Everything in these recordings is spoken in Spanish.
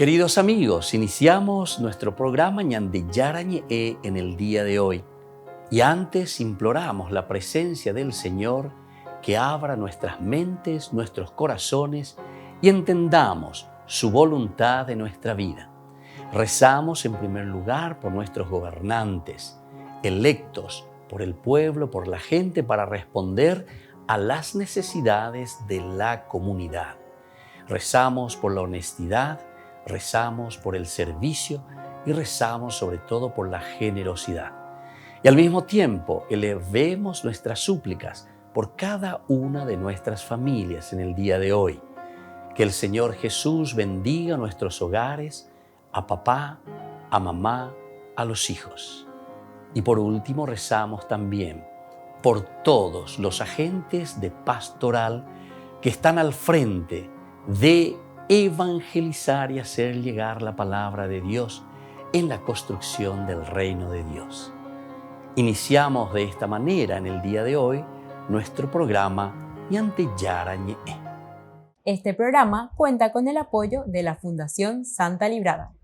Queridos amigos, iniciamos nuestro programa Ñande Yarañe en el día de hoy. Y antes imploramos la presencia del Señor que abra nuestras mentes, nuestros corazones y entendamos su voluntad de nuestra vida. Rezamos en primer lugar por nuestros gobernantes, electos por el pueblo, por la gente, para responder a las necesidades de la comunidad. Rezamos por la honestidad, rezamos por el servicio y rezamos sobre todo por la generosidad. Y al mismo tiempo elevemos nuestras súplicas por cada una de nuestras familias en el día de hoy. Que el Señor Jesús bendiga nuestros hogares, a papá, a mamá, a los hijos. Y por último rezamos también por todos los agentes de pastoral que están al frente de evangelizar y hacer llegar la palabra de Dios en la construcción del reino de Dios. Iniciamos de esta manera en el día de hoy nuestro programa Ñande Yarañe. Este programa cuenta con el apoyo de la Fundación Santa Librada.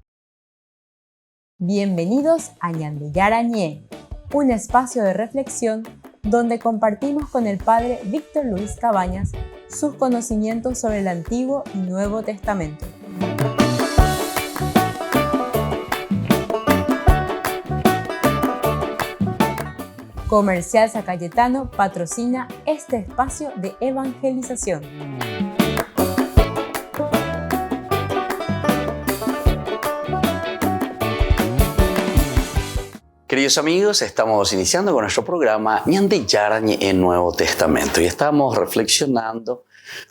Bienvenidos a Ñande Yarañe, un espacio de reflexión donde compartimos con el Padre Víctor Luis Cabañas sus conocimientos sobre el Antiguo y Nuevo Testamento. Comercial San Cayetano patrocina este espacio de evangelización. Queridos amigos, estamos iniciando con nuestro programa Ñande Yarañe en Nuevo Testamento y estamos reflexionando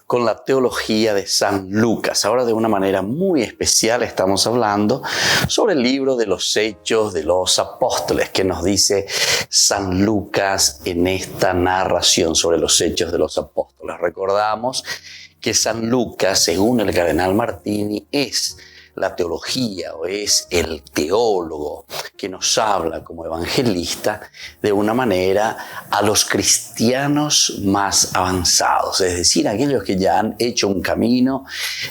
con la teología de San Lucas. Ahora de una manera muy especial estamos hablando sobre el libro de los Hechos de los Apóstoles que nos dice San Lucas en esta narración sobre los Hechos de los Apóstoles. Recordamos que San Lucas, según el cardenal Martini, es la teología o es el teólogo que nos habla como evangelista de una manera a los cristianos más avanzados, es decir, aquellos que ya han hecho un camino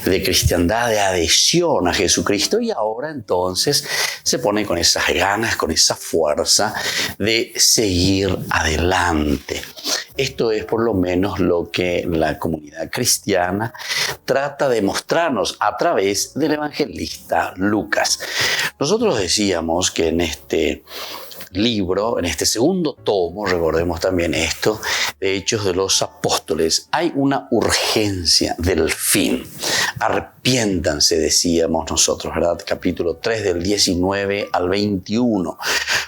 de cristiandad, de adhesión a Jesucristo y ahora entonces se pone con esas ganas, con esa fuerza de seguir adelante. Esto es por lo menos lo que la comunidad cristiana trata de mostrarnos a través del evangelista Lucas. Nosotros decíamos que en este libro, en este segundo tomo, recordemos también esto, de Hechos de los Apóstoles, hay una urgencia del fin. Arrepiéntanse, decíamos nosotros, ¿verdad? Capítulo 3 del 19 al 21.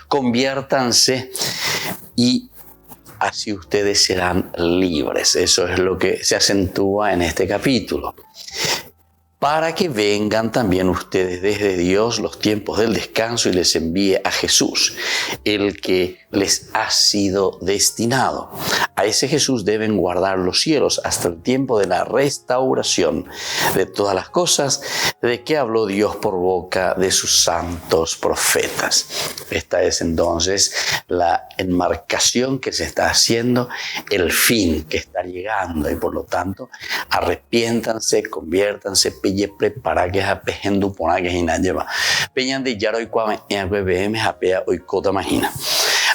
Conviértanse y así ustedes serán libres. Eso es lo que se acentúa en este capítulo. Para que vengan también ustedes desde Dios los tiempos del descanso y les envíe a Jesús, el que les ha sido destinado. A ese Jesús deben guardar los cielos hasta el tiempo de la restauración de todas las cosas de que habló Dios por boca de sus santos profetas. Esta es entonces la enmarcación que se está haciendo, el fin que está llegando y por lo tanto arrepiéntanse, conviértanse, para que apejendu pona que hina lleva. Peñan de yaro y cuame BM apea hoy cota imagina.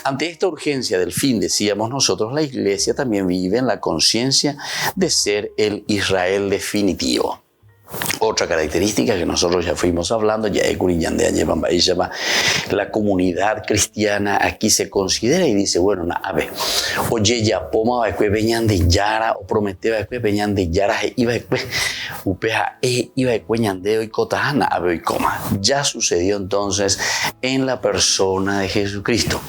Ante esta urgencia del fin, decíamos nosotros, la Iglesia también vive en la conciencia de ser el Israel definitivo. Otra característica que nosotros ya fuimos hablando, la comunidad cristiana aquí se considera y dice, bueno, a ver, oye, ya poma va que venían de Yara, o prometeo que venían de Yara, iba que upeja, iba que venían de hoy cotahana, a ver, coma. Ya sucedió entonces en la persona de Jesucristo.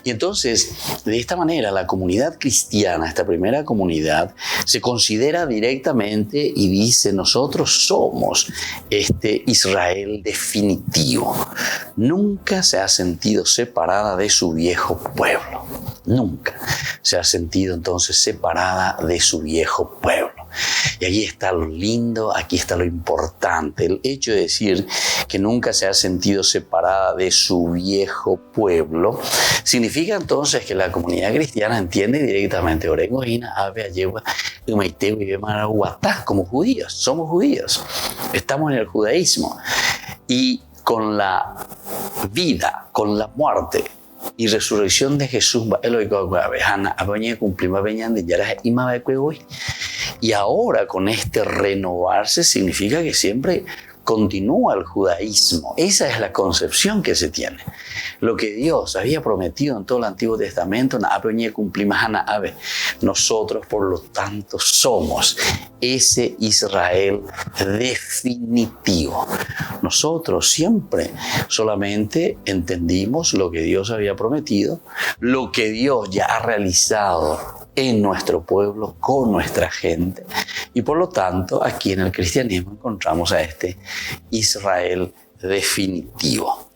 Y entonces, de esta manera, la comunidad cristiana, esta primera comunidad, se considera directamente y dice, nosotros somos este Israel definitivo. Nunca se ha sentido separada de su viejo pueblo. Nunca se ha sentido entonces separada de su viejo pueblo. Y aquí está lo lindo, aquí está lo importante. El hecho de decir que nunca se ha sentido separada de su viejo pueblo significa entonces que la comunidad cristiana entiende directamente como judíos. Somos judíos, estamos en el judaísmo. Y con la vida, con la muerte y resurrección de Jesús, y ahora con este renovarse significa que siempre continúa el judaísmo. Esa es la concepción que se tiene. Lo que Dios había prometido en todo el Antiguo Testamento, nosotros por lo tanto somos ese Israel definitivo. Nosotros siempre solamente entendimos lo que Dios había prometido, lo que Dios ya ha realizado en nuestro pueblo, con nuestra gente. Y por lo tanto, aquí en el cristianismo encontramos a este Israel definitivo.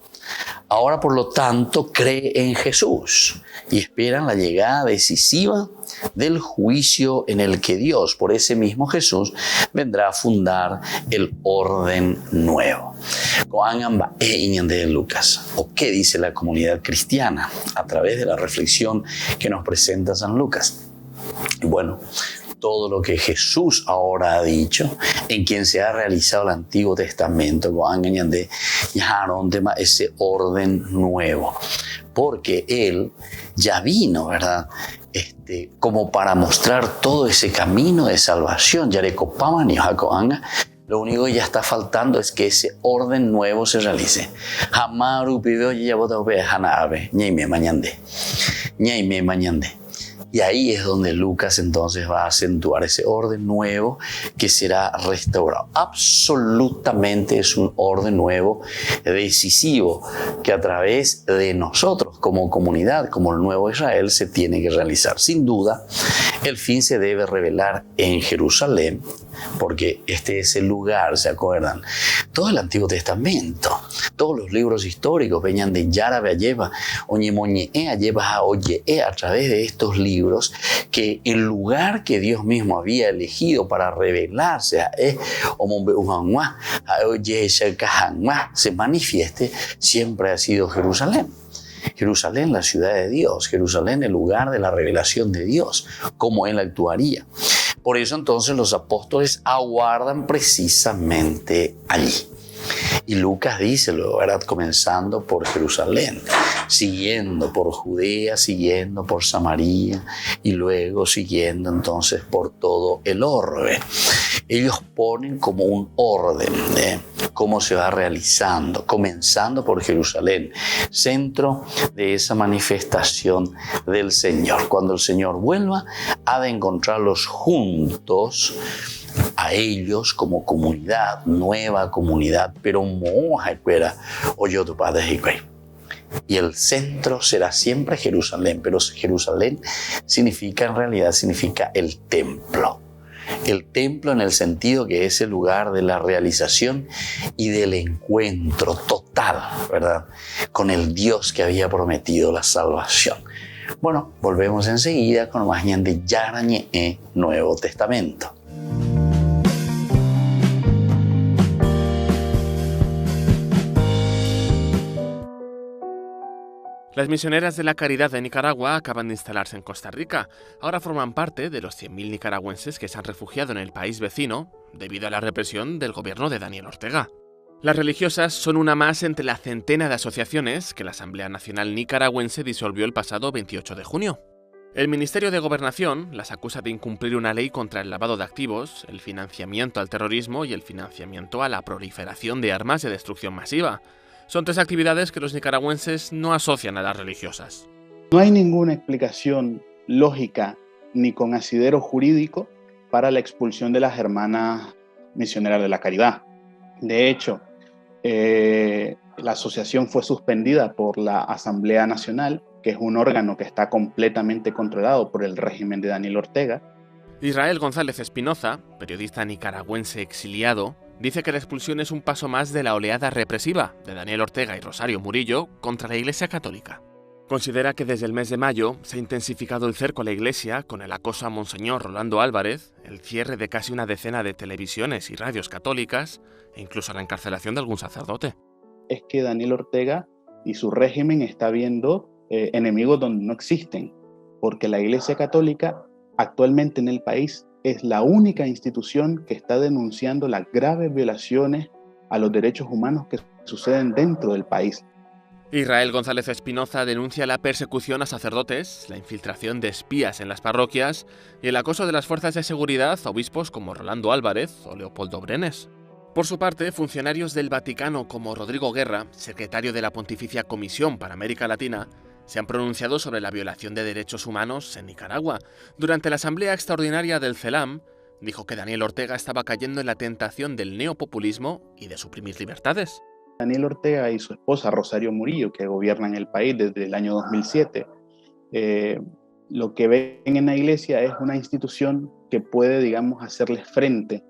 Ahora, por lo tanto, cree en Jesús y esperan la llegada decisiva del juicio en el que Dios, por ese mismo Jesús, vendrá a fundar el orden nuevo. Lucas, ¿o qué dice la comunidad cristiana a través de la reflexión que nos presenta San Lucas? Y bueno, todo lo que Jesús ahora ha dicho, en quien se ha realizado el Antiguo Testamento, ese orden nuevo, porque Él ya vino, ¿verdad? Como para mostrar todo ese camino de salvación. Lo único que ya está faltando es que ese orden nuevo se realice. Y ahí es donde Lucas entonces va a acentuar ese orden nuevo que será restaurado. Absolutamente es un orden nuevo decisivo que a través de nosotros como comunidad, como el nuevo Israel, se tiene que realizar. Sin duda, el fin se debe revelar en Jerusalén, porque este es el lugar, ¿se acuerdan? Todo el Antiguo Testamento, todos los libros históricos venían de Yara Beayeva, Oñemoñe Ayeva Oye, a través de estos libros, que el lugar que Dios mismo había elegido para revelarse se manifieste, siempre ha sido Jerusalén. Jerusalén, la ciudad de Dios, Jerusalén, el lugar de la revelación de Dios, cómo Él actuaría. Por eso entonces los apóstoles aguardan precisamente allí. Y Lucas dice, luego, ¿verdad? Comenzando por Jerusalén, siguiendo por Judea, siguiendo por Samaria y luego siguiendo entonces por todo el orbe. Ellos ponen como un orden de cómo se va realizando, comenzando por Jerusalén, centro de esa manifestación del Señor. Cuando el Señor vuelva, ha de encontrarlos juntos, a ellos como comunidad, nueva comunidad, pero y el centro será siempre Jerusalén, pero Jerusalén significa, en realidad significa el templo. El templo en el sentido que es el lugar de la realización y del encuentro total, ¿verdad?, con el Dios que había prometido la salvación. Bueno, volvemos enseguida con más de Yarañe Nuevo Testamento. Las misioneras de la Caridad de Nicaragua acaban de instalarse en Costa Rica. Ahora forman parte de los 100.000 nicaragüenses que se han refugiado en el país vecino debido a la represión del gobierno de Daniel Ortega. Las religiosas son una más entre la centena de asociaciones que la Asamblea Nacional Nicaragüense disolvió el pasado 28 de junio. El Ministerio de Gobernación las acusa de incumplir una ley contra el lavado de activos, el financiamiento al terrorismo y el financiamiento a la proliferación de armas de destrucción masiva. Son tres actividades que los nicaragüenses no asocian a las religiosas. No hay ninguna explicación lógica ni con asidero jurídico para la expulsión de las hermanas misioneras de la Caridad. De hecho, la asociación fue suspendida por la Asamblea Nacional, que es un órgano que está completamente controlado por el régimen de Daniel Ortega. Israel González Espinoza, periodista nicaragüense exiliado, dice que la expulsión es un paso más de la oleada represiva de Daniel Ortega y Rosario Murillo contra la Iglesia Católica. Considera que desde el mes de mayo se ha intensificado el cerco a la Iglesia con el acoso a Monseñor Rolando Álvarez, el cierre de casi una decena de televisiones y radios católicas e incluso la encarcelación de algún sacerdote. Es que Daniel Ortega y su régimen está viendo enemigos donde no existen, porque la Iglesia Católica actualmente en el país es la única institución que está denunciando las graves violaciones a los derechos humanos que suceden dentro del país. Israel González Espinoza denuncia la persecución a sacerdotes, la infiltración de espías en las parroquias y el acoso de las fuerzas de seguridad a obispos como Rolando Álvarez o Leopoldo Brenes. Por su parte, funcionarios del Vaticano como Rodrigo Guerra, secretario de la Pontificia Comisión para América Latina, se han pronunciado sobre la violación de derechos humanos en Nicaragua. Durante la Asamblea Extraordinaria del CELAM, dijo que Daniel Ortega estaba cayendo en la tentación del neopopulismo y de suprimir libertades. Daniel Ortega y su esposa Rosario Murillo, que gobiernan el país desde el año 2007, lo que ven en la Iglesia es una institución que puede, digamos, hacerles frente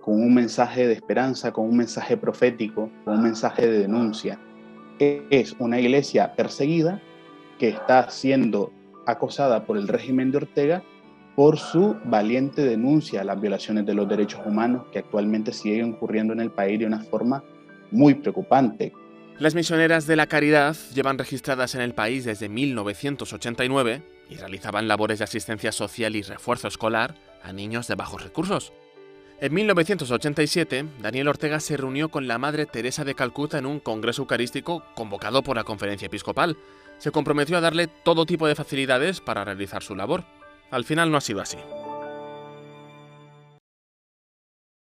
con un mensaje de esperanza, con un mensaje profético, con un mensaje de denuncia. Es una Iglesia perseguida que está siendo acosada por el régimen de Ortega por su valiente denuncia a las violaciones de los derechos humanos que actualmente siguen ocurriendo en el país de una forma muy preocupante. Las misioneras de la caridad llevan registradas en el país desde 1989 y realizaban labores de asistencia social y refuerzo escolar a niños de bajos recursos. En 1987, Daniel Ortega se reunió con la Madre Teresa de Calcuta en un congreso eucarístico convocado por la Conferencia Episcopal. Se comprometió a darle todo tipo de facilidades para realizar su labor. Al final no ha sido así.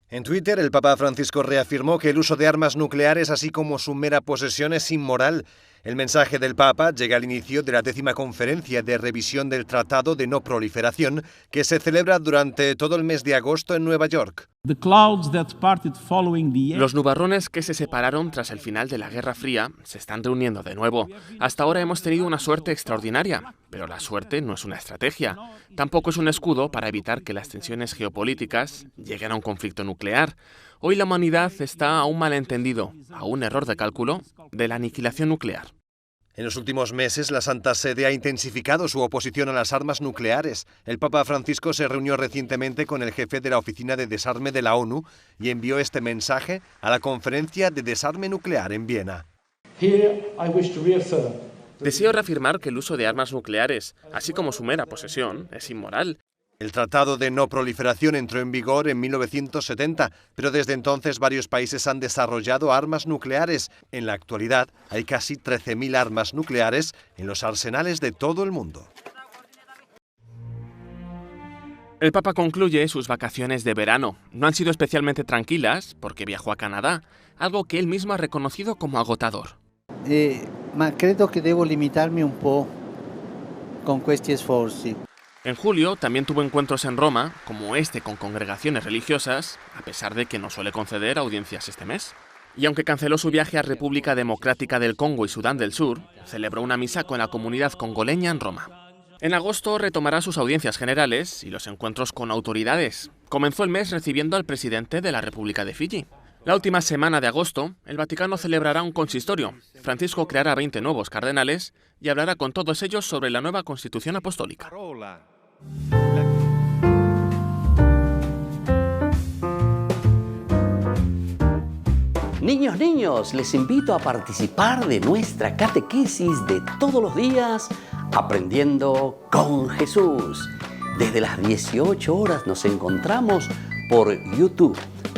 En Twitter, el Papa Francisco reafirmó que el uso de armas nucleares, así como su mera posesión, es inmoral. El mensaje del Papa llega al inicio de la 10ª conferencia de revisión del Tratado de No Proliferación, que se celebra durante todo el mes de agosto en Nueva York. Los nubarrones que se separaron tras el final de la Guerra Fría se están reuniendo de nuevo. Hasta ahora hemos tenido una suerte extraordinaria, pero la suerte no es una estrategia. Tampoco es un escudo para evitar que las tensiones geopolíticas lleguen a un conflicto nuclear. Hoy la humanidad está a un malentendido, a un error de cálculo, de la aniquilación nuclear. En los últimos meses, la Santa Sede ha intensificado su oposición a las armas nucleares. El Papa Francisco se reunió recientemente con el jefe de la Oficina de Desarme de la ONU y envió este mensaje a la Conferencia de Desarme Nuclear en Viena. Deseo reafirmar que el uso de armas nucleares, así como su mera posesión, es inmoral. El Tratado de No Proliferación entró en vigor en 1970, pero desde entonces varios países han desarrollado armas nucleares. En la actualidad hay casi 13.000 armas nucleares en los arsenales de todo el mundo. El Papa concluye sus vacaciones de verano. No han sido especialmente tranquilas porque viajó a Canadá, algo que él mismo ha reconocido como agotador. Ma credo che devo limitarmi un po' con questi sforzi. En julio también tuvo encuentros en Roma, como este con congregaciones religiosas, a pesar de que no suele conceder audiencias este mes. Y aunque canceló su viaje a República Democrática del Congo y Sudán del Sur, celebró una misa con la comunidad congoleña en Roma. En agosto retomará sus audiencias generales y los encuentros con autoridades. Comenzó el mes recibiendo al presidente de la República de Fiyi. La última semana de agosto, el Vaticano celebrará un consistorio. Francisco creará 20 nuevos cardenales y hablará con todos ellos sobre la nueva Constitución Apostólica. Niños, les invito a participar de nuestra catequesis de todos los días, Aprendiendo con Jesús. Desde las 18 horas nos encontramos por YouTube.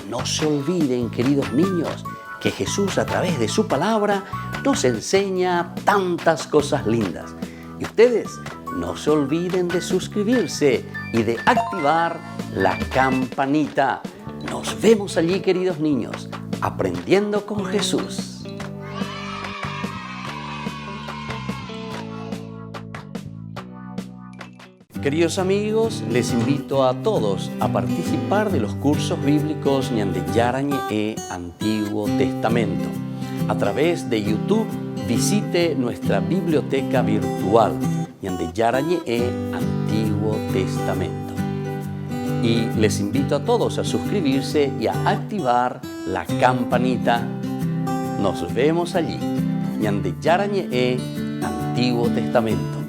No se olviden, queridos niños, que Jesús a través de su palabra nos enseña tantas cosas lindas. Y ustedes no se olviden de suscribirse y de activar la campanita. Nos vemos allí, queridos niños, aprendiendo con Jesús. Queridos amigos, les invito a todos a participar de los cursos bíblicos Ñande Yarañe e Antiguo Testamento. A través de YouTube, visite nuestra biblioteca virtual Ñande Yarañe e Antiguo Testamento. Y les invito a todos a suscribirse y a activar la campanita. Nos vemos allí. Ñande Yarañe e Antiguo Antiguo Testamento.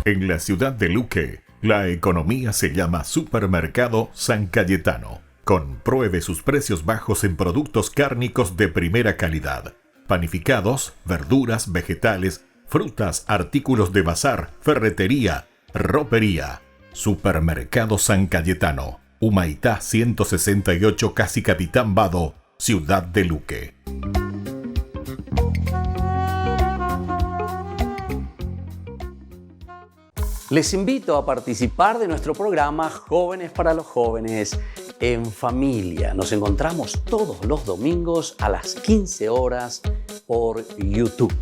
En la ciudad de Luque, la economía se llama Supermercado San Cayetano. Compruebe sus precios bajos en productos cárnicos de primera calidad. Panificados, verduras, vegetales, frutas, artículos de bazar, ferretería, ropería. Supermercado San Cayetano, Humaitá 168, Casi Capitán Vado, ciudad de Luque. Les invito a participar de nuestro programa Jóvenes para los Jóvenes en Familia. Nos encontramos todos los domingos a las 15 horas por YouTube.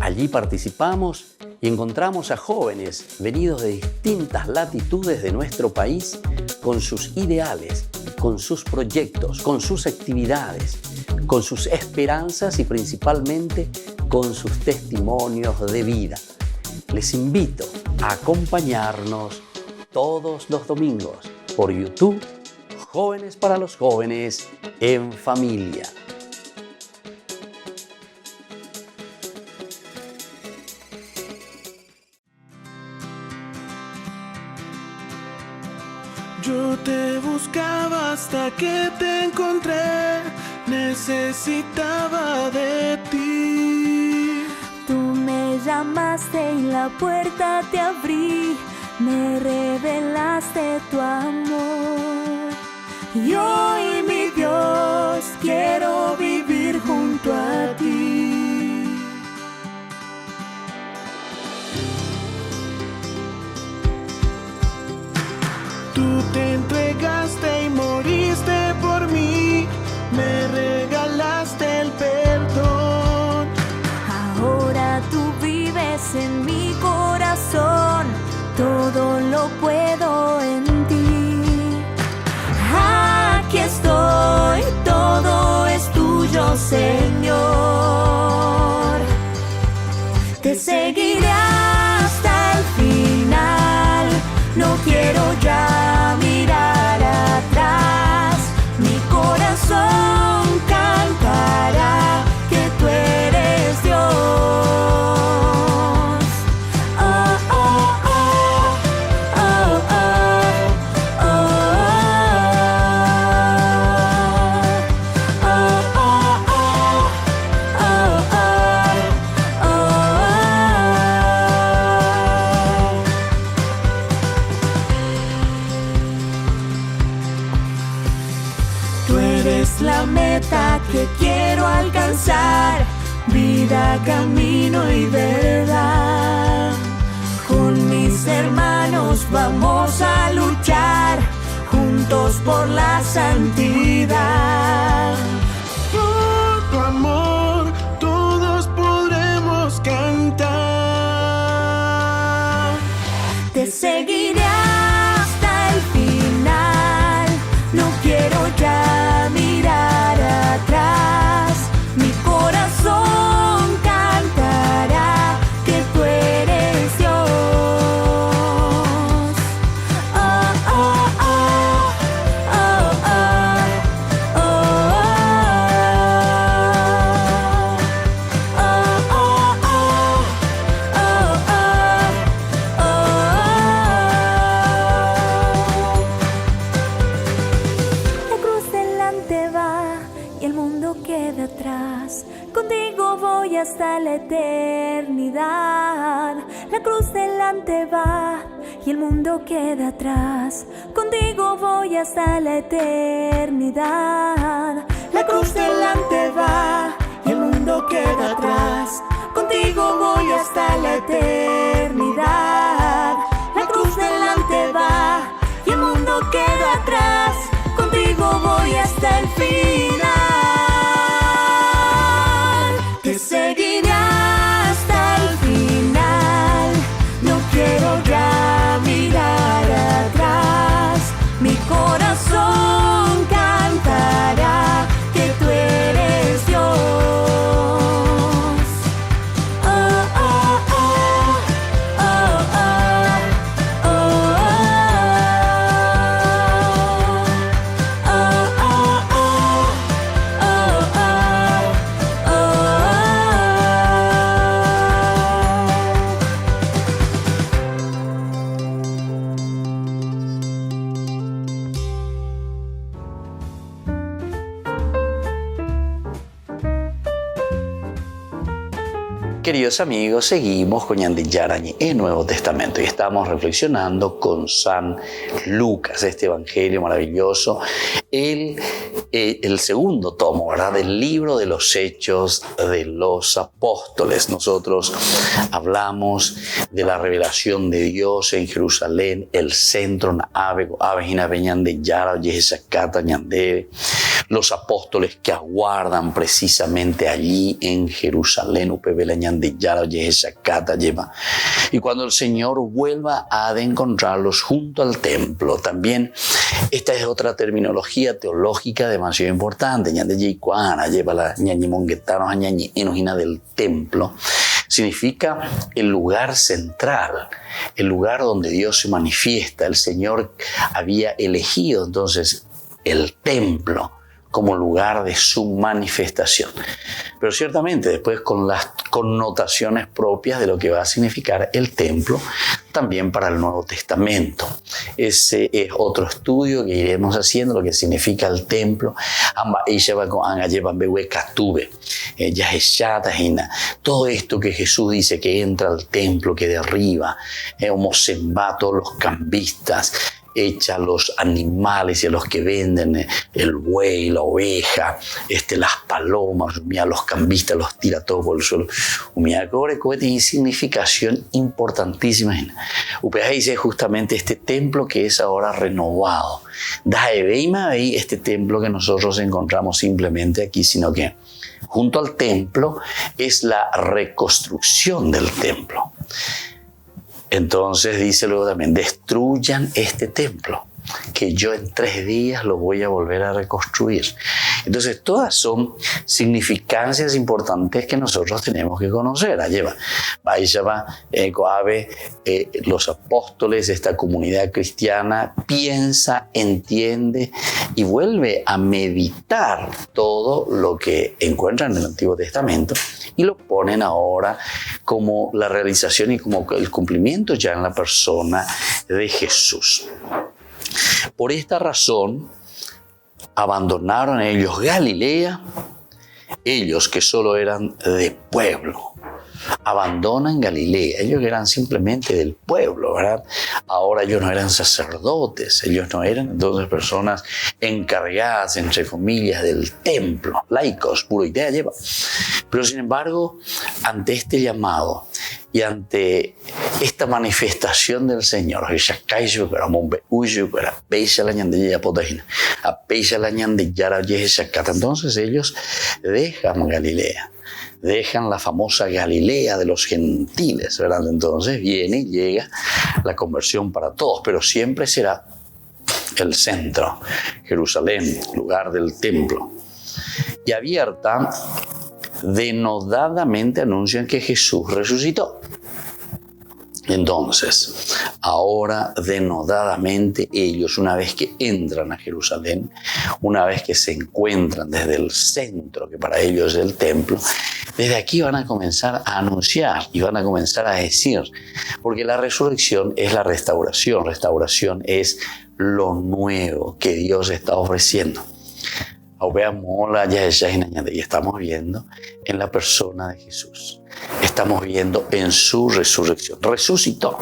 Allí participamos y encontramos a jóvenes venidos de distintas latitudes de nuestro país con sus ideales, con sus proyectos, con sus actividades, con sus esperanzas y principalmente con sus testimonios de vida. Les invito a acompañarnos todos los domingos por YouTube, Jóvenes para los Jóvenes en Familia. Yo te buscaba hasta que te encontré, necesitaba de ti. Tú me llamaste y la puerta te abrí, me revelaste tu amor. Y hoy, mi Dios, quiero vivir junto a ti. Tú te entregaste y moriste por mí, me regalaste el perdón. Ahora tú vives en mi corazón, todo lo puedo en ti. Aquí estoy, todo es tuyo, Señor. Te seguiré hasta el final, no quiero ya mirar atrás. Mi corazón cantará que tú eres Dios. Oh, oh, oh, oh, oh, Tú eres la meta que quiero alcanzar, vida, camino y verdad. Con mis hermanos vamos a luchar, juntos por la santidad. Por tu amor todos podremos cantar. Te seguiré hasta el final, no quiero ya mirar atrás. Mi corazón cantará que tú eres Dios. Oh, oh, oh, oh, oh, oh, oh, oh, La cruz delante va y el mundo queda atrás. Contigo voy hasta la eternidad. La cruz delante va y el mundo queda atrás. Contigo voy hasta la eternidad. La cruz delante va y el mundo queda atrás. Contigo voy hasta la eternidad. La cruz delante va y el mundo queda atrás. Contigo voy hasta el final. Te seguiré hasta el final. No quiero ya mirar atrás. Mi corazón cantará que tú eres Dios. Oh, oh, oh, oh, oh, oh, Queridos amigos, seguimos con Ñande Yarañe en Nuevo Testamento y estamos reflexionando con San Lucas, este evangelio maravilloso, el segundo tomo, ¿verdad?, del libro de los Hechos de los Apóstoles. Nosotros hablamos de la revelación de Dios en Jerusalén, el centro, los apóstoles que aguardan precisamente allí en Jerusalén, y cuando el Señor vuelva a encontrarlos junto al templo. También esta es otra terminología teológica demasiado importante. Del templo significa el lugar central, el lugar donde Dios se manifiesta. El Señor había elegido entonces el templo como lugar de su manifestación. Pero ciertamente después con las connotaciones propias de lo que va a significar el templo también para el Nuevo Testamento. Ese es otro estudio que iremos haciendo, lo que significa el templo. Todo esto que Jesús dice que entra al templo, que derriba, todos los cambistas, echa a los animales y a los que venden el buey, la oveja, las palomas, los cambistas los tira todo por el suelo. Tiene significación importantísima. Dice justamente este templo que es ahora renovado. Este templo que nosotros encontramos simplemente aquí, sino que junto al templo es la reconstrucción del templo. Entonces dice luego también, destruyan este templo, que yo en 3 días lo voy a volver a reconstruir. Entonces todas son significancias importantes que nosotros tenemos que conocer. Los apóstoles, esta comunidad cristiana, piensa, entiende y vuelve a meditar todo lo que encuentran en el Antiguo Testamento y lo ponen ahora como la realización y como el cumplimiento ya en la persona de Jesús. Por esta razón, abandonaron ellos Galilea, ellos que solo eran de pueblo. Abandonan Galilea, ellos eran simplemente del pueblo, ¿verdad? Ahora ellos no eran sacerdotes, ellos no eran entonces personas encargadas, entre comillas, del templo, laicos, puro idea lleva. Pero sin embargo, ante este llamado y ante esta manifestación del Señor, entonces ellos dejan Galilea. Dejan la famosa Galilea de los gentiles, ¿verdad? Entonces viene y llega la conversión para todos, pero siempre será el centro, Jerusalén, lugar del templo. Y abierta, denodadamente anuncian que Jesús resucitó. Entonces, ahora denodadamente ellos, una vez que entran a Jerusalén, una vez que se encuentran desde el centro, que para ellos es el templo, desde aquí van a comenzar a anunciar y van a comenzar a decir, porque la resurrección es la restauración es lo nuevo que Dios está ofreciendo. Y estamos viendo en la persona de Jesús. Estamos viendo en su resurrección. Resucitó.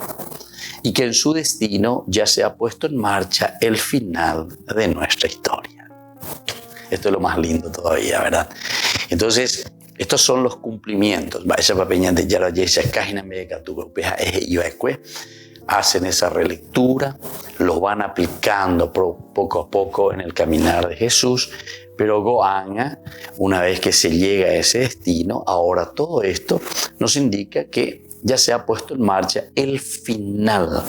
Y que en su destino ya se ha puesto en marcha el final de nuestra historia. Esto es lo más lindo todavía, ¿verdad? Entonces, estos son los cumplimientos. Hacen esa relectura, los van aplicando poco a poco en el caminar de Jesús, pero Goanga, una vez que se llega a ese destino, ahora todo esto nos indica que ya se ha puesto en marcha el final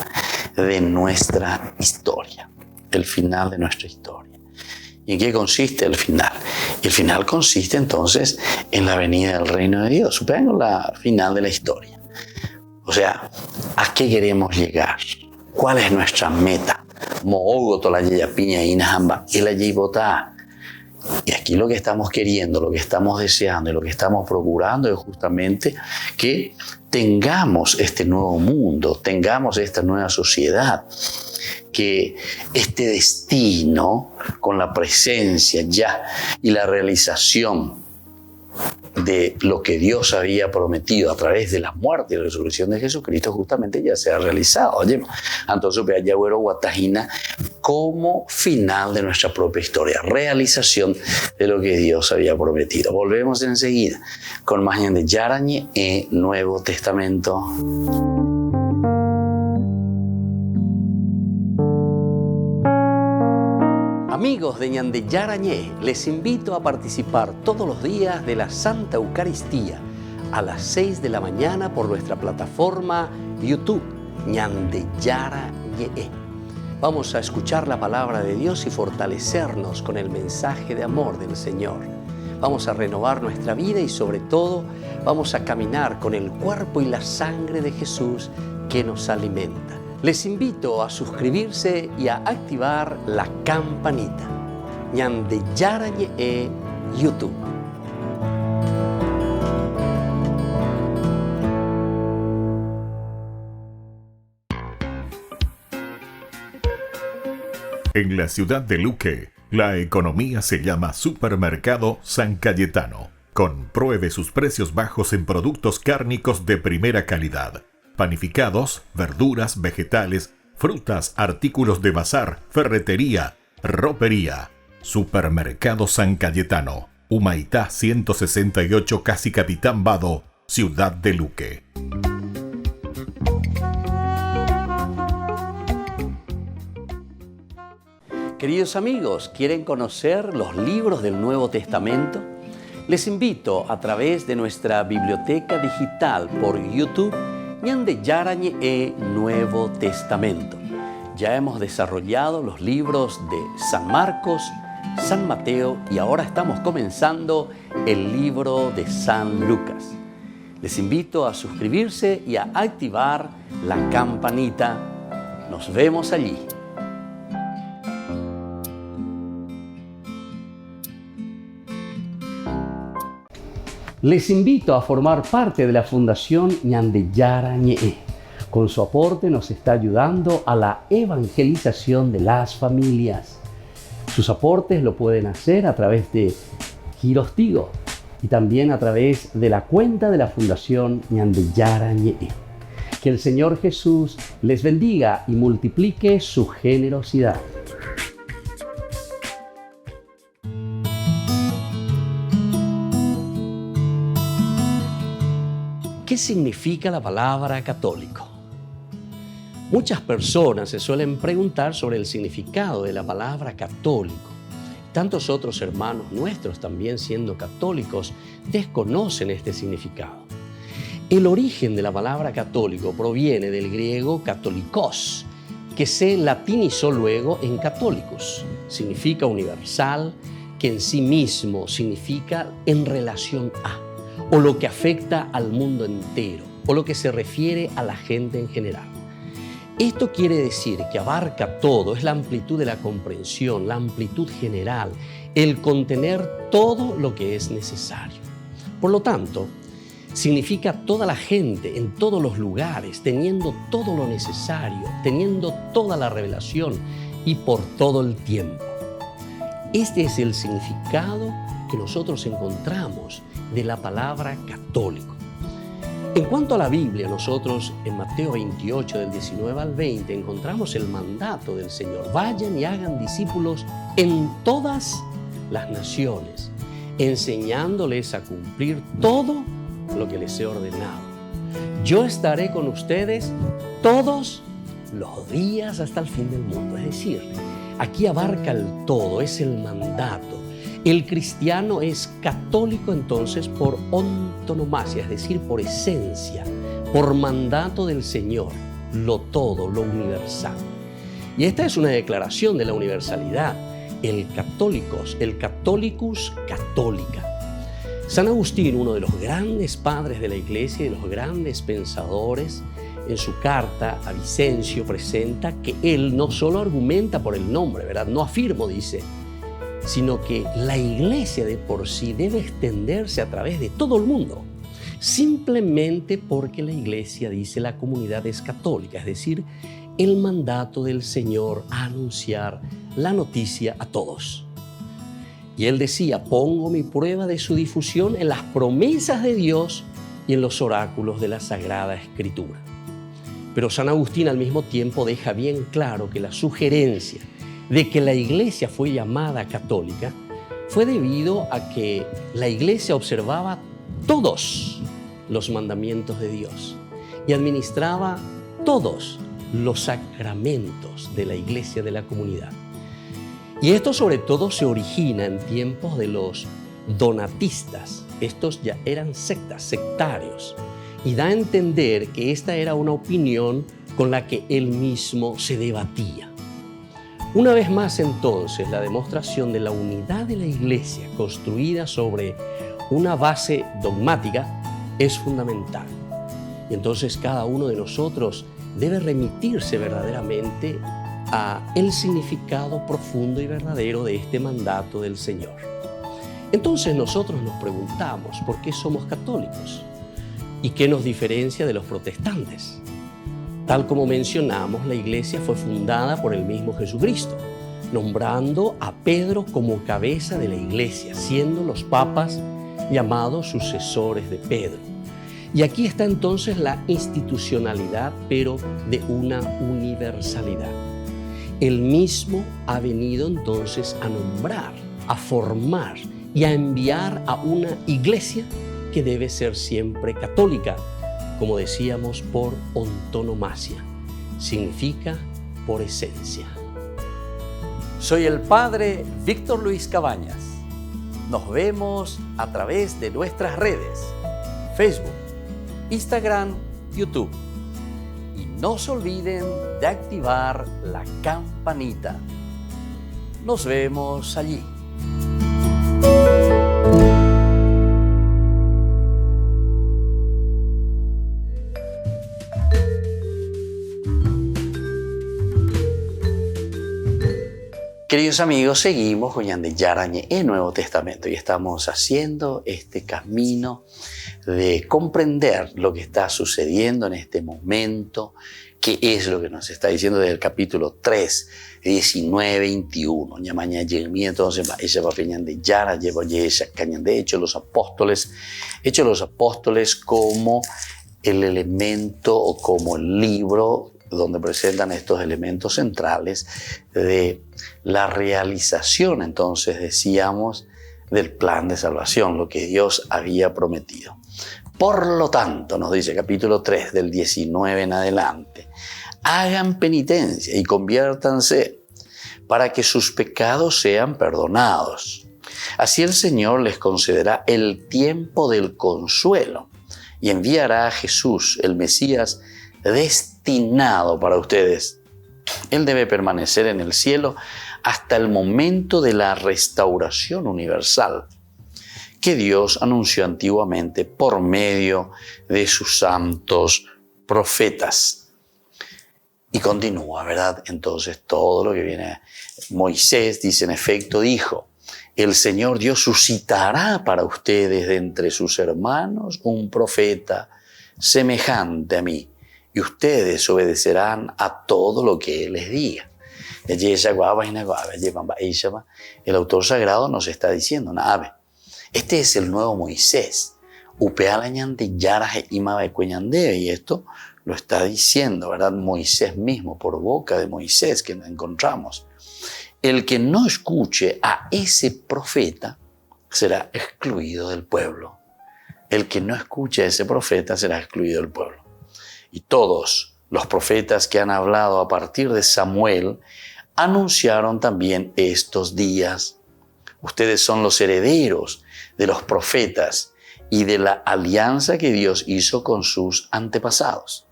de nuestra historia. El final de nuestra historia. ¿Y en qué consiste el final? El final consiste entonces en la venida del reino de Dios. Supongamos la final de la historia. O sea, ¿a qué queremos llegar? ¿Cuál es nuestra meta? Y aquí lo que estamos queriendo, lo que estamos deseando y lo que estamos procurando es justamente que tengamos este nuevo mundo, tengamos esta nueva sociedad, que este destino con la presencia ya y la realización de lo que Dios había prometido a través de la muerte y la resurrección de Jesucristo justamente ya se ha realizado. Oye, entonces ya güero guatajina como final de nuestra propia historia, realización de lo que Dios había prometido. Volvemos enseguida con más de Yarañe en Nuevo Testamento. Amigos de Ñande Yarañé, les invito a participar todos los días de la Santa Eucaristía a las 6 de la mañana por nuestra plataforma YouTube, Ñande Yarañé. Vamos a escuchar la palabra de Dios y fortalecernos con el mensaje de amor del Señor. Vamos a renovar nuestra vida y sobre todo vamos a caminar con el cuerpo y la sangre de Jesús que nos alimenta. Les invito a suscribirse y a activar la campanita. Ñande Yarañe YouTube. En la ciudad de Luque, la economía se llama Supermercado San Cayetano. Compruebe sus precios bajos en productos cárnicos de primera calidad. Panificados, verduras, vegetales, frutas, artículos de bazar, ferretería, ropería. Supermercado San Cayetano, Humaitá 168, Casi Capitán Vado, Ciudad de Luque. Queridos amigos, ¿quieren conocer los libros del Nuevo Testamento? Les invito a través de nuestra biblioteca digital por YouTube, Ñande Yarañe Nuevo Testamento. Ya hemos desarrollado los libros de San Marcos, San Mateo y ahora estamos comenzando el libro de San Lucas. Les invito a suscribirse y a activar la campanita. Nos vemos allí. Les invito a formar parte de la Fundación Ñande Yarañe. Con su aporte nos está ayudando a la evangelización de las familias. Sus aportes lo pueden hacer a través de Giros Tigo y también a través de la cuenta de la Fundación Ñande Yarañe. Que el Señor Jesús les bendiga y multiplique su generosidad. ¿Qué significa la palabra católico? Muchas personas se suelen preguntar sobre el significado de la palabra católico. Tantos otros hermanos nuestros, también siendo católicos, desconocen este significado. El origen de la palabra católico proviene del griego katolikos, que se latinizó luego en católicos. Significa universal, que en sí mismo significa en relación a, o lo que afecta al mundo entero, o lo que se refiere a la gente en general. Esto quiere decir que abarca todo, es la amplitud de la comprensión, la amplitud general, el contener todo lo que es necesario. Por lo tanto, significa toda la gente, en todos los lugares, teniendo todo lo necesario, teniendo toda la revelación y por todo el tiempo. Este es el significado que nosotros encontramos de la palabra católico. En cuanto a la Biblia, nosotros en Mateo 28, del 19 al 20, encontramos el mandato del Señor. Vayan y hagan discípulos en todas las naciones, enseñándoles a cumplir todo lo que les he ordenado. Yo estaré con ustedes todos los días hasta el fin del mundo. Es decir, aquí abarca el todo, es el mandato. El cristiano es católico entonces por antonomasia, es decir, por esencia, por mandato del Señor, lo todo, lo universal. Y esta es una declaración de la universalidad, el catholicus católica. San Agustín, uno de los grandes padres de la Iglesia y de los grandes pensadores, en su carta a Vicencio presenta que él no solo argumenta por el nombre, ¿verdad? No afirmo, dice, sino que la Iglesia de por sí debe extenderse a través de todo el mundo, simplemente porque la Iglesia, dice, la comunidad es católica, es decir, el mandato del Señor a anunciar la noticia a todos. Y él decía, pongo mi prueba de su difusión en las promesas de Dios y en los oráculos de la Sagrada Escritura. Pero San Agustín al mismo tiempo deja bien claro que la sugerencia de que la Iglesia fue llamada católica fue debido a que la Iglesia observaba todos los mandamientos de Dios y administraba todos los sacramentos de la Iglesia de la comunidad. Y esto sobre todo se origina en tiempos de los donatistas. Estos ya eran sectarios. Y da a entender que esta era una opinión con la que él mismo se debatía. Una vez más entonces, la demostración de la unidad de la Iglesia construida sobre una base dogmática es fundamental. Y entonces cada uno de nosotros debe remitirse verdaderamente a el significado profundo y verdadero de este mandato del Señor. Entonces nosotros nos preguntamos por qué somos católicos y qué nos diferencia de los protestantes. Tal como mencionamos, la Iglesia fue fundada por el mismo Jesucristo, nombrando a Pedro como cabeza de la Iglesia, siendo los papas llamados sucesores de Pedro. Y aquí está entonces la institucionalidad, pero de una universalidad. Él mismo ha venido entonces a nombrar, a formar y a enviar a una iglesia que debe ser siempre católica, como decíamos, por antonomasia. Significa por esencia. Soy el Padre Víctor Luis Cabañas. Nos vemos a través de nuestras redes, Facebook, Instagram, YouTube. Y no se olviden de activar la campanita. Nos vemos allí. Queridos amigos, seguimos con Ñande Yarañe en Nuevo Testamento y estamos haciendo este camino de comprender lo que está sucediendo en este momento, qué es lo que nos está diciendo desde el capítulo 3, 19, 21. Ñamaña Yermía, entonces, ella va a Ñande Yara, lleva ella cañan de Hechos los Apóstoles como el elemento o como el libro donde presentan estos elementos centrales de la realización, entonces decíamos, del plan de salvación, lo que Dios había prometido. Por lo tanto, nos dice capítulo 3 del 19 en adelante, hagan penitencia y conviértanse para que sus pecados sean perdonados. Así el Señor les concederá el tiempo del consuelo y enviará a Jesús, el Mesías, destinado para ustedes. Él debe permanecer en el cielo hasta el momento de la restauración universal que Dios anunció antiguamente por medio de sus santos profetas. Y continúa, ¿verdad? Entonces todo lo que viene. Moisés, dice, en efecto dijo, el Señor Dios suscitará para ustedes de entre sus hermanos un profeta semejante a mí, y ustedes obedecerán a todo lo que Él les diga. El autor sagrado nos está diciendo, este es el nuevo Moisés. Y esto lo está diciendo, ¿verdad? Moisés mismo, por boca de Moisés que nos encontramos. El que no escuche a ese profeta será excluido del pueblo. El que no escuche a ese profeta será excluido del pueblo. Y todos los profetas que han hablado a partir de Samuel anunciaron también estos días. Ustedes son los herederos de los profetas y de la alianza que Dios hizo con sus antepasados.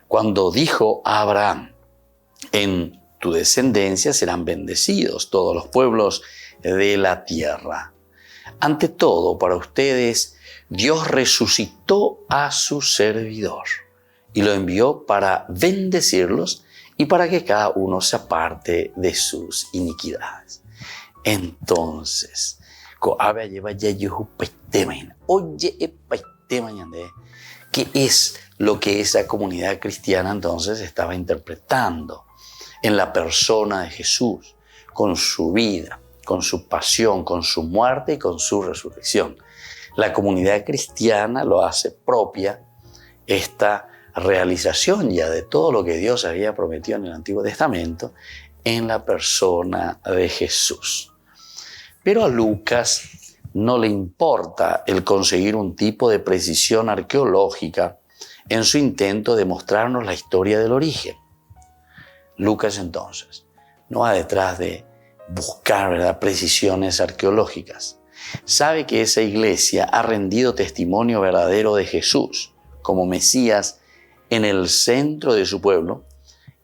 Cuando dijo a Abraham, en tu descendencia serán bendecidos todos los pueblos de la tierra. Ante todo, para ustedes, Dios resucitó a su servidor y lo envió para bendecirlos y para que cada uno se aparte de sus iniquidades. Entonces, ¿qué es lo que esa comunidad cristiana entonces estaba interpretando en la persona de Jesús, con su vida, con su pasión, con su muerte y con su resurrección. La comunidad cristiana lo hace propia esta realización ya de todo lo que Dios había prometido en el Antiguo Testamento en la persona de Jesús. Pero a Lucas no le importa el conseguir un tipo de precisión arqueológica en su intento de mostrarnos la historia del origen. Lucas entonces no va detrás de buscar, ¿verdad?, precisiones arqueológicas. Sabe que esa iglesia ha rendido testimonio verdadero de Jesús como Mesías en el centro de su pueblo,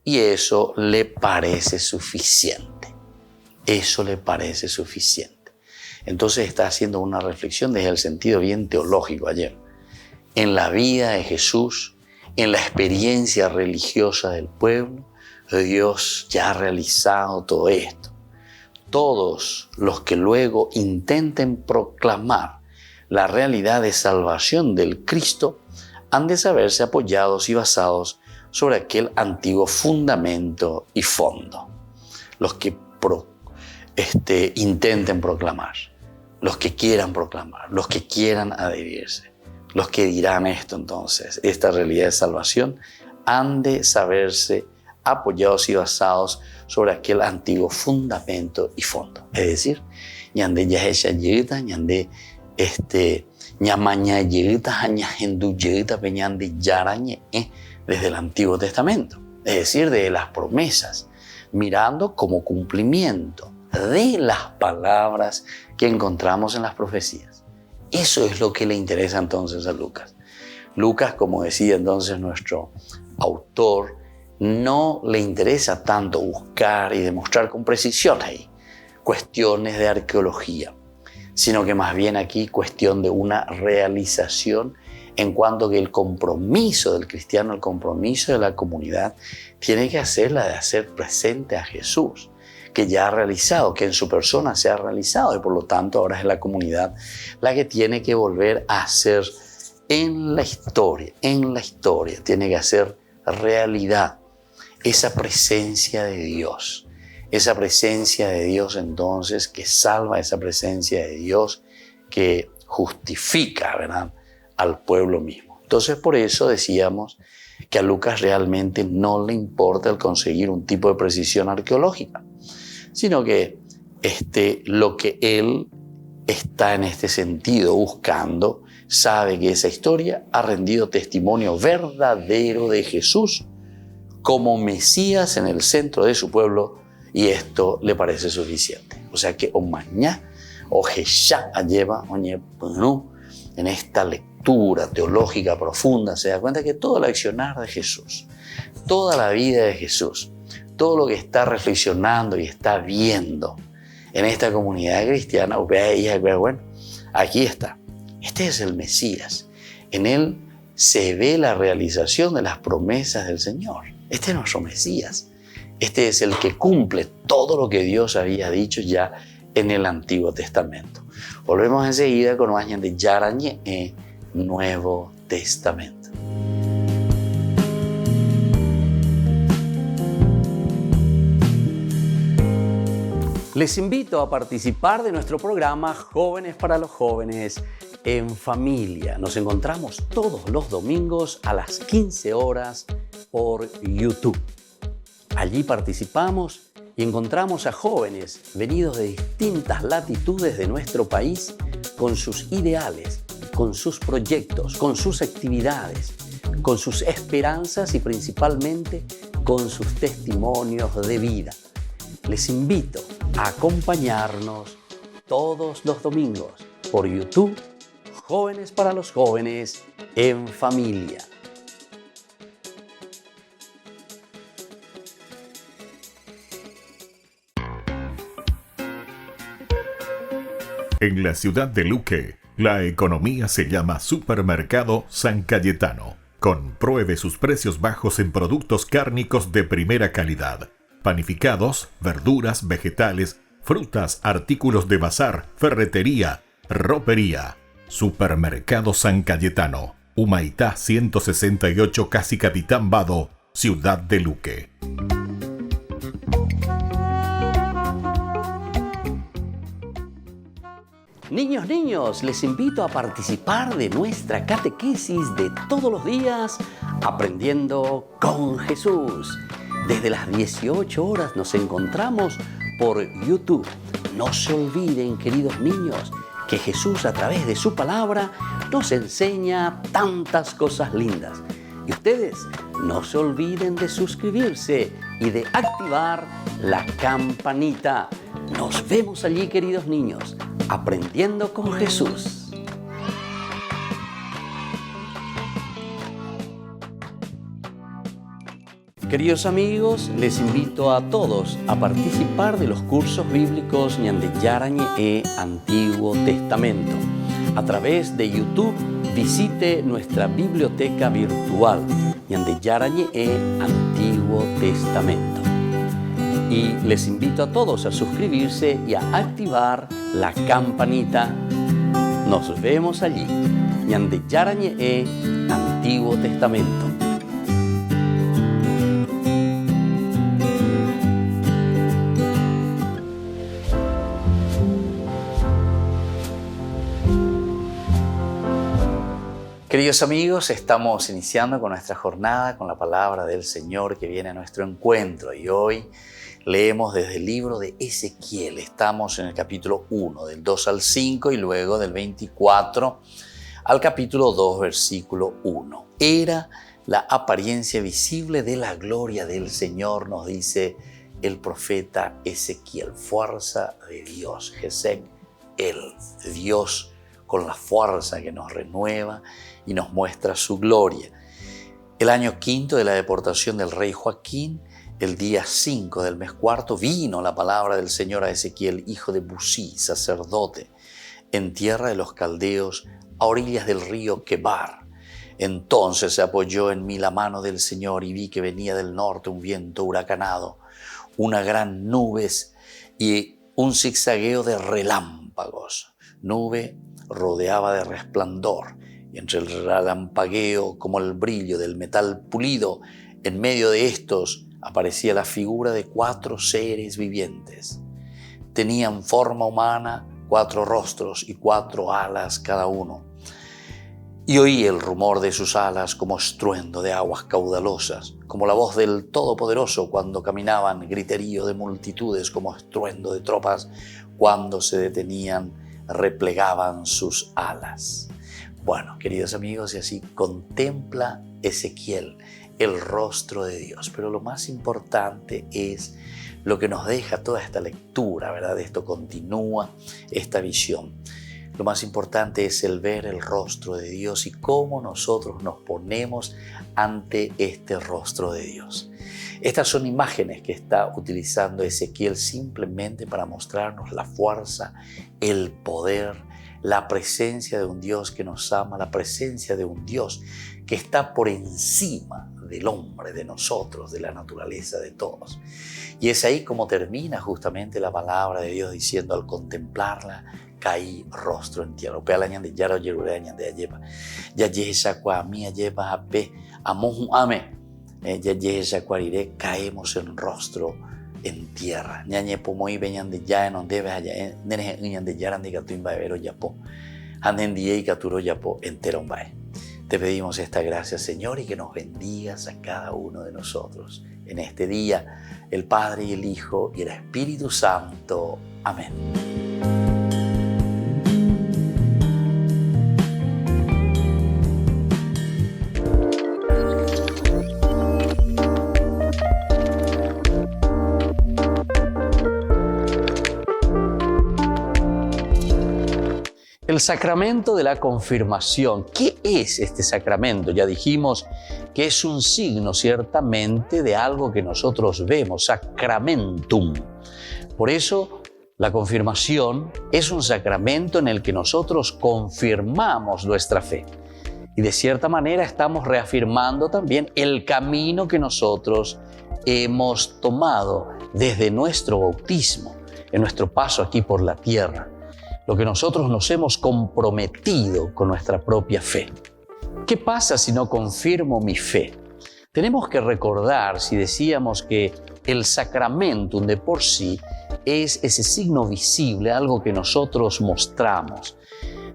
y eso le parece suficiente. Eso le parece suficiente. Entonces está haciendo una reflexión desde el sentido bien teológico ayer. En la vida de Jesús, en la experiencia religiosa del pueblo, Dios ya ha realizado todo esto. Todos los que luego intenten proclamar la realidad de salvación del Cristo han de saberse apoyados y basados sobre aquel antiguo fundamento y fondo. Los que intenten proclamar, los que quieran proclamar, los que quieran adherirse, los que dirán esto entonces, esta realidad de salvación, han de saberse apoyados y basados sobre aquel antiguo fundamento y fondo. Es decir, ñande yahecha yita, ñande ñamaña yita, ñajendu yita, peñande yarañe, desde el Antiguo Testamento. Es decir, de las promesas, mirando como cumplimiento de las palabras que encontramos en las profecías. Eso es lo que le interesa entonces a Lucas. Lucas, como decía entonces nuestro autor, no le interesa tanto buscar y demostrar con precisión ahí cuestiones de arqueología, sino que más bien aquí cuestión de una realización en cuanto que el compromiso del cristiano, el compromiso de la comunidad, tiene que hacerla de hacer presente a Jesús, que ya ha realizado, que en su persona se ha realizado, y por lo tanto ahora es la comunidad la que tiene que volver a hacer en la historia, tiene que hacer realidad esa presencia de Dios entonces que salva, esa presencia de Dios que justifica, ¿verdad?, al pueblo mismo. Entonces por eso decíamos que a Lucas realmente no le importa el conseguir un tipo de precisión arqueológica, sino que lo que él está en este sentido buscando, sabe que esa historia ha rendido testimonio verdadero de Jesús como Mesías en el centro de su pueblo, y esto le parece suficiente. O sea que omañá o jesha lleva en esta lectura teológica profunda se da cuenta que todo el accionar de Jesús, toda la vida de Jesús, todo lo que está reflexionando y está viendo en esta comunidad cristiana, bueno, aquí está. Este es el Mesías. En él se ve la realización de las promesas del Señor. Este es nuestro Mesías. Este es el que cumple todo lo que Dios había dicho ya en el Antiguo Testamento. Volvemos enseguida con más de Yarañe, Nuevo Testamento. Les invito a participar de nuestro programa Jóvenes para los Jóvenes en Familia. Nos encontramos todos los domingos a las 15 horas por YouTube. Allí participamos y encontramos a jóvenes venidos de distintas latitudes de nuestro país con sus ideales, con sus proyectos, con sus actividades, con sus esperanzas y principalmente con sus testimonios de vida. Les invito a acompañarnos todos los domingos por YouTube, Jóvenes para los Jóvenes en Familia. En la ciudad de Luque, la economía se llama Supermercado San Cayetano. Compruebe sus precios bajos en productos cárnicos de primera calidad. Panificados, verduras, vegetales, frutas, artículos de bazar, ferretería, ropería. Supermercado San Cayetano, Humaitá 168, Casi Capitán Vado, Ciudad de Luque. Niños, les invito a participar de nuestra catequesis de todos los días, Aprendiendo con Jesús. Desde las 18 horas nos encontramos por YouTube. No se olviden, queridos niños, que Jesús a través de su palabra nos enseña tantas cosas lindas. Y ustedes no se olviden de suscribirse y de activar la campanita. Nos vemos allí, queridos niños, Aprendiendo con Jesús. Queridos amigos, les invito a todos a participar de los cursos bíblicos Ñande Yarañe e Antiguo Testamento. A través de YouTube, visite nuestra biblioteca virtual Ñande Yarañe e Antiguo Testamento. Y les invito a todos a suscribirse y a activar la campanita. Nos vemos allí. Ñande Yarañe e Antiguo Testamento. Queridos amigos, estamos iniciando con nuestra jornada con la palabra del Señor que viene a nuestro encuentro y hoy leemos desde el libro de Ezequiel. Estamos en el capítulo 1, del 2 al 5 y luego del 24 al capítulo 2, versículo 1. Era la apariencia visible de la gloria del Señor, nos dice el profeta Ezequiel. Fuerza de Dios, Gesek, el Dios con la fuerza que nos renueva y nos muestra su gloria. El año 5 de la deportación del rey Joaquín, el día 5 del mes cuarto, vino la palabra del Señor a Ezequiel, hijo de Busí, sacerdote, en tierra de los caldeos, a orillas del río Quebar. Entonces se apoyó en mí la mano del Señor y vi que venía del norte un viento huracanado, una gran nubes y un zigzagueo de relámpagos. Nube rodeaba de resplandor, y entre el relampagueo, como el brillo del metal pulido, en medio de estos aparecía la figura de 4 seres vivientes. Tenían forma humana, 4 rostros y 4 alas cada uno. Y oí el rumor de sus alas como estruendo de aguas caudalosas, como la voz del Todopoderoso cuando caminaban, griterío de multitudes como estruendo de tropas cuando se detenían, replegaban sus alas. Bueno, queridos amigos, y así contempla Ezequiel el rostro de Dios. Pero lo más importante es lo que nos deja toda esta lectura, ¿verdad? Esto continúa, esta visión. Lo más importante es el ver el rostro de Dios y cómo nosotros nos ponemos ante este rostro de Dios. Estas son imágenes que está utilizando Ezequiel simplemente para mostrarnos la fuerza, el poder, la presencia de un Dios que nos ama, la presencia de un Dios que está por encima del hombre, de nosotros, de la naturaleza de todos. Y es ahí como termina justamente la palabra de Dios diciendo, al contemplarla, caí rostro en tierra. Opea la ñande yaro yerure ñande ayepa. Ya yesa kwa mi ayepa ape amohu ame. Ya yesa kwariré, caemos en rostro en tierra. Ñañe pomoi beñande ya en donde ve allá nene ñande yarande gatuimba vero yapo. Andendie y caturo yapo entero bae. Te pedimos esta gracia, Señor, y que nos bendigas a cada uno de nosotros en este día, el Padre y el Hijo y el Espíritu Santo. Amén. El sacramento de la confirmación. ¿Qué es este sacramento? Ya dijimos que es un signo ciertamente de algo que nosotros vemos, sacramentum. Por eso la confirmación es un sacramento en el que nosotros confirmamos nuestra fe. Y de cierta manera estamos reafirmando también el camino que nosotros hemos tomado desde nuestro bautismo, en nuestro paso aquí por la tierra. Lo que nosotros nos hemos comprometido con nuestra propia fe. ¿Qué pasa si no confirmo mi fe? Tenemos que recordar, si decíamos que el sacramentum de por sí es ese signo visible, algo que nosotros mostramos.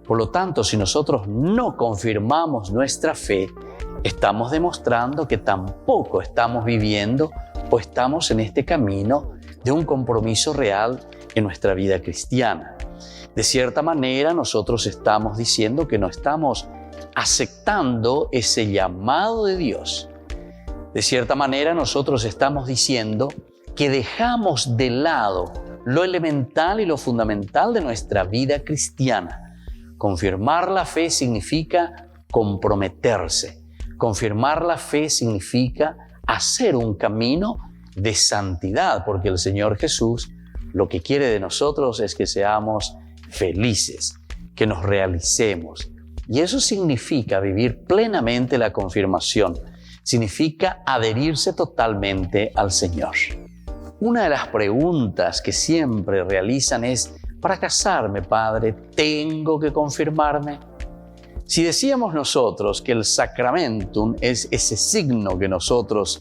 Por lo tanto, si nosotros no confirmamos nuestra fe, estamos demostrando que tampoco estamos viviendo o estamos en este camino de un compromiso real en nuestra vida cristiana. De cierta manera, nosotros estamos diciendo que no estamos aceptando ese llamado de Dios. De cierta manera, nosotros estamos diciendo que dejamos de lado lo elemental y lo fundamental de nuestra vida cristiana. Confirmar la fe significa comprometerse. Confirmar la fe significa hacer un camino de santidad, porque el Señor Jesús lo que quiere de nosotros es que seamos felices, que nos realicemos. Y eso significa vivir plenamente la confirmación. Significa adherirse totalmente al Señor. Una de las preguntas que siempre realizan es: para casarme, Padre, ¿tengo que confirmarme? Si decíamos nosotros que el sacramentum es ese signo que nosotros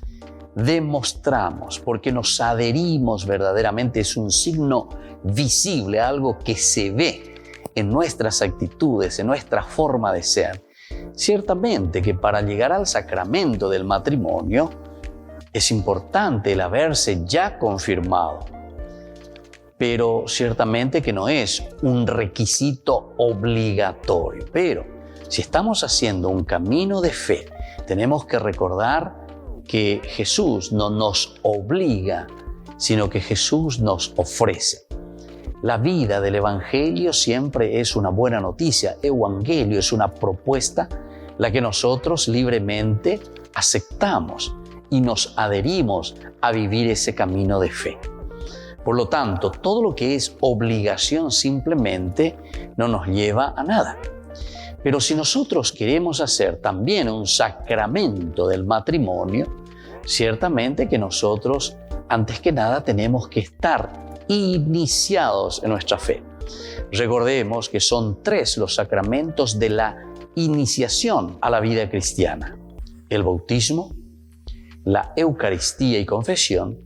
demostramos porque nos adherimos verdaderamente, es un signo visible, algo que se ve en nuestras actitudes, en nuestra forma de ser. Ciertamente que para llegar al sacramento del matrimonio es importante el haberse ya confirmado, pero ciertamente que no es un requisito obligatorio. Pero si estamos haciendo un camino de fe, tenemos que recordar que Jesús no nos obliga, sino que Jesús nos ofrece. La vida del Evangelio siempre es una buena noticia. Evangelio es una propuesta, la que nosotros libremente aceptamos y nos adherimos a vivir ese camino de fe. Por lo tanto, todo lo que es obligación simplemente no nos lleva a nada. Pero si nosotros queremos hacer también un sacramento del matrimonio, ciertamente que nosotros, antes que nada, tenemos que estar iniciados en nuestra fe. Recordemos que son 3 los sacramentos de la iniciación a la vida cristiana: el bautismo, la Eucaristía y confesión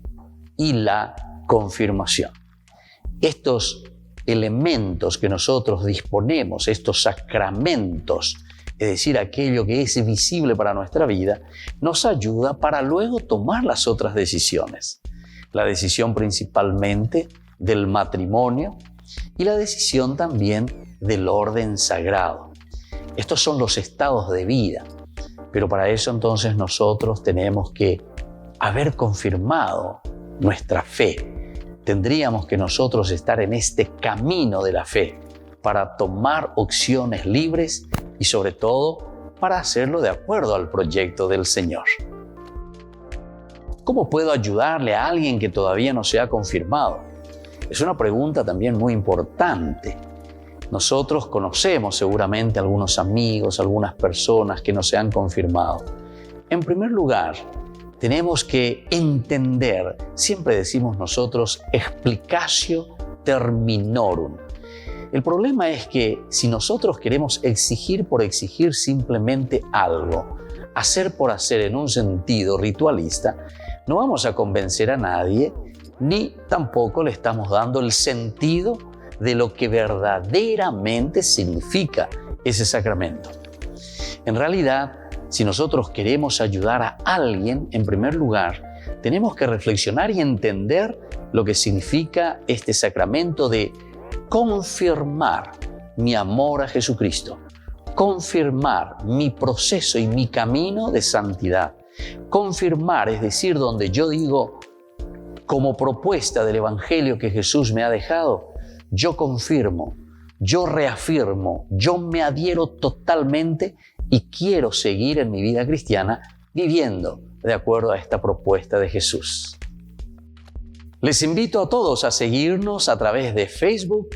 y la confirmación. Estos elementos que nosotros disponemos, estos sacramentos, es decir, aquello que es visible para nuestra vida, nos ayuda para luego tomar las otras decisiones. La decisión principalmente del matrimonio y la decisión también del orden sagrado. Estos son los estados de vida, pero para eso entonces nosotros tenemos que haber confirmado nuestra fe. Tendríamos que nosotros estar en este camino de la fe para tomar opciones libres y sobre todo para hacerlo de acuerdo al proyecto del Señor. ¿Cómo puedo ayudarle a alguien que todavía no se ha confirmado? Es una pregunta también muy importante. Nosotros conocemos seguramente algunos amigos, algunas personas que no se han confirmado. En primer lugar, tenemos que entender, siempre decimos nosotros, explicatio terminorum. El problema es que si nosotros queremos exigir por exigir simplemente algo, hacer por hacer en un sentido ritualista, no vamos a convencer a nadie, ni tampoco le estamos dando el sentido de lo que verdaderamente significa ese sacramento. En realidad, si nosotros queremos ayudar a alguien, en primer lugar, tenemos que reflexionar y entender lo que significa este sacramento de confirmar mi amor a Jesucristo, confirmar mi proceso y mi camino de santidad. Confirmar, es decir, donde yo digo, como propuesta del Evangelio que Jesús me ha dejado, yo confirmo, yo reafirmo, yo me adhiero totalmente y quiero seguir en mi vida cristiana viviendo de acuerdo a esta propuesta de Jesús. Les invito a todos a seguirnos a través de Facebook,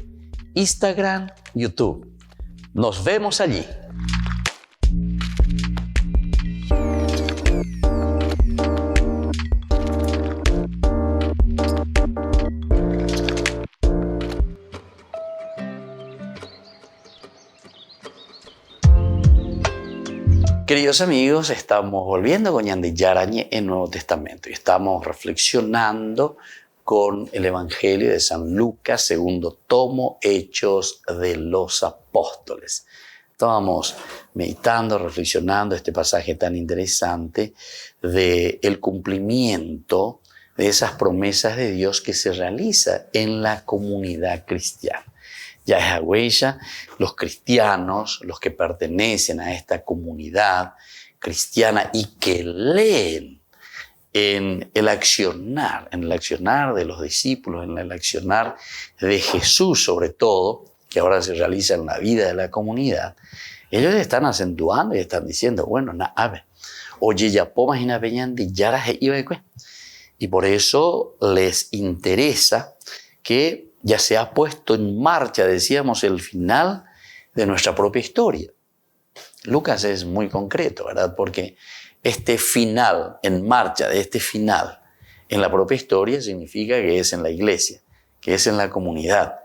Instagram, YouTube. Nos vemos allí. Queridos amigos, estamos volviendo con Ñande Yarañe en Nuevo Testamento y estamos reflexionando con el Evangelio de San Lucas, segundo tomo, Hechos de los Apóstoles. Estábamos meditando, reflexionando este pasaje tan interesante del cumplimiento de esas promesas de Dios que se realiza en la comunidad cristiana. Ya es agüella, los cristianos, los que pertenecen a esta comunidad cristiana y que leen en el accionar de los discípulos, en el accionar de Jesús sobre todo, que ahora se realiza en la vida de la comunidad, ellos están acentuando y están diciendo, bueno, a ver, oye, ya pomas y na peñan de yara y por eso les interesa que ya se ha puesto en marcha, decíamos, el final de nuestra propia historia. Lucas es muy concreto, ¿verdad? Porque este final, en marcha de este final en la propia historia, significa que es en la iglesia, que es en la comunidad.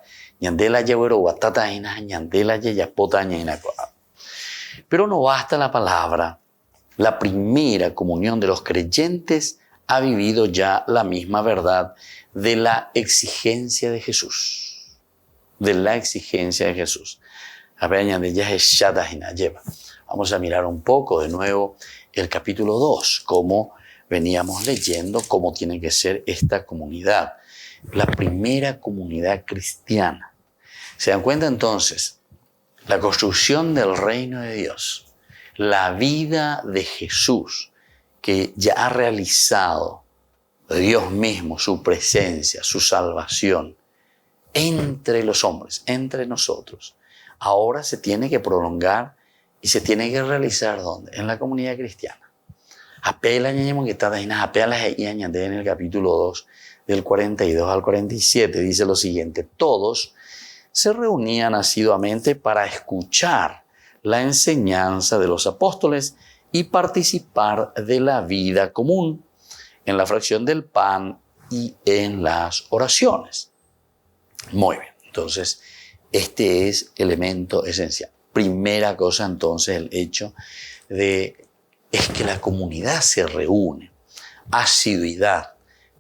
Pero no basta la palabra. La primera comunión de los creyentes ha vivido ya la misma verdad de la exigencia de Jesús. De la exigencia de Jesús. Vamos a mirar un poco de nuevo el capítulo 2, cómo veníamos leyendo, cómo tiene que ser esta comunidad. La primera comunidad cristiana. ¿Se dan cuenta entonces? La construcción del reino de Dios, la vida de Jesús, que ya ha realizado Dios mismo, su presencia, su salvación entre los hombres, entre nosotros. Ahora se tiene que prolongar y se tiene que realizar ¿dónde? En la comunidad cristiana. Apela en el capítulo 2, del 42 al 47, dice lo siguiente: todos se reunían asiduamente para escuchar la enseñanza de los apóstoles y participar de la vida común, en la fracción del pan y en las oraciones. Muy bien, entonces este es elemento esencial. Primera cosa entonces, el hecho es que la comunidad se reúne. Asiduidad,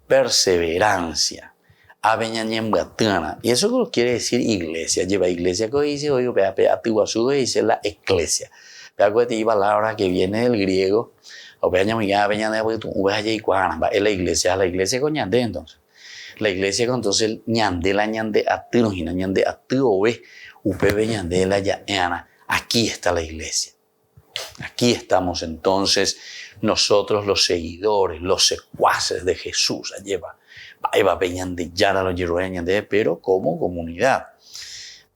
perseverancia, y eso quiere decir iglesia. Lleva iglesia que dice, dice la iglesia. Es palabra que viene del griego. Es la iglesia con ñande entonces. La iglesia con entonces ñande la ñande atiros y ñande atiro ve upebe ñande la ya. Aquí está la iglesia. Aquí estamos entonces nosotros los seguidores, los secuaces de Jesús. Pero como comunidad.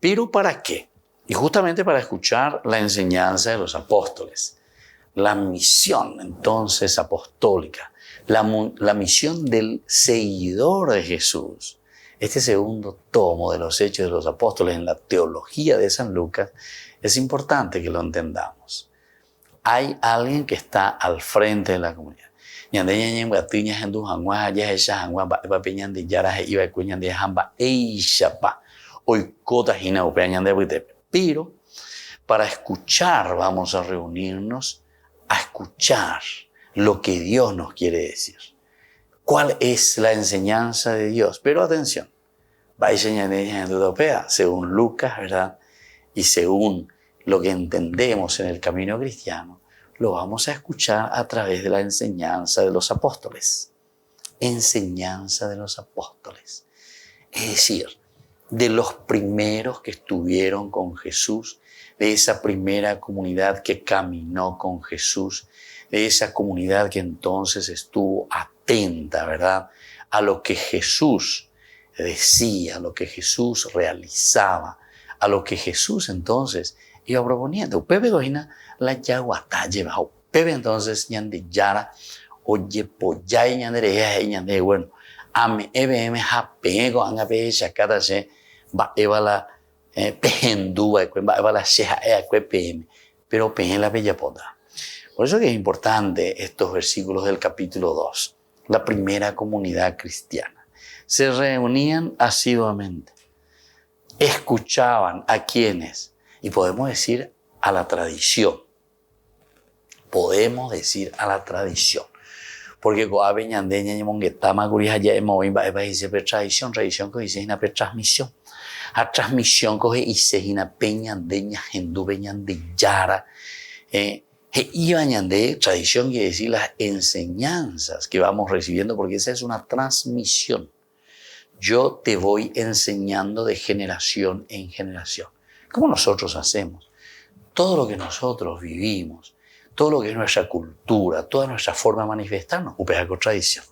¿Pero para qué? Y justamente para escuchar la enseñanza de los apóstoles. La misión entonces apostólica, la misión del seguidor de Jesús. Este segundo tomo de los Hechos de los Apóstoles en la teología de San Lucas es importante que lo entendamos. Hay alguien que está al frente de la comunidad. Pero para escuchar vamos a reunirnos a escuchar lo que Dios nos quiere decir. ¿Cuál es la enseñanza de Dios? Pero atención, según Lucas, ¿verdad? Y según lo que entendemos en el camino cristiano, lo vamos a escuchar a través de la enseñanza de los apóstoles. Enseñanza de los apóstoles. Es decir, de los primeros que estuvieron con Jesús, de esa primera comunidad que caminó con Jesús, de esa comunidad que entonces estuvo atenta, ¿verdad?, a lo que Jesús decía, a lo que Jesús realizaba, a lo que Jesús entonces iba proponiendo. Pepe Gojina la yaguatá lleva. Pepe entonces ñande yara, oye poyay ñande bueno, ame ebm japego anga pe chakata se va evala pehendúa va evala sheha pm, pero pehe la bellapota. Por eso que es importante estos versículos del capítulo 2. La primera comunidad cristiana. Se reunían asiduamente. Escuchaban a quienes, y podemos decir a la tradición. Podemos decir a la tradición. porque coa peñandeña y monguetama curia ya hemos iba dice tradición que dice una transmisión. A transmisión coge y se una peñandeña gendu peñandeyara. Ibañandé, tradición quiere decir las enseñanzas que vamos recibiendo, porque esa es una transmisión. Yo te voy enseñando de generación en generación. ¿Cómo nosotros hacemos? Todo lo que nosotros vivimos, todo lo que es nuestra cultura, toda nuestra forma de manifestarnos, upea con tradición.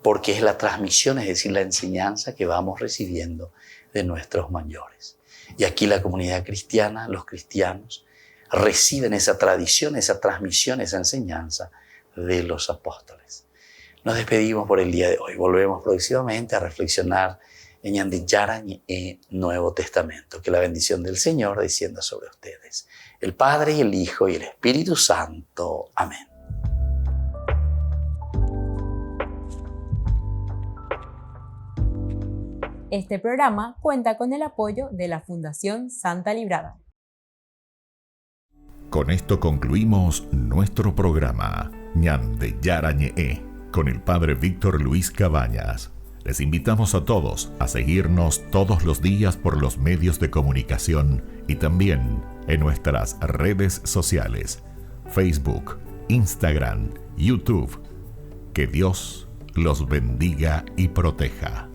Porque es la transmisión, es decir, la enseñanza que vamos recibiendo de nuestros mayores. Y aquí la comunidad cristiana, los cristianos, reciben esa tradición, esa transmisión, esa enseñanza de los apóstoles. Nos despedimos por el día de hoy. Volvemos próximamente a reflexionar en Ñande Yarañe y Nuevo Testamento. Que la bendición del Señor descienda sobre ustedes. El Padre y el Hijo y el Espíritu Santo. Amén. Este programa cuenta con el apoyo de la Fundación Santa Librada. Con esto concluimos nuestro programa Ñande Yarañe con el Padre Víctor Luis Cabañas. Les invitamos a todos a seguirnos todos los días por los medios de comunicación y también en nuestras redes sociales, Facebook, Instagram, YouTube. Que Dios los bendiga y proteja.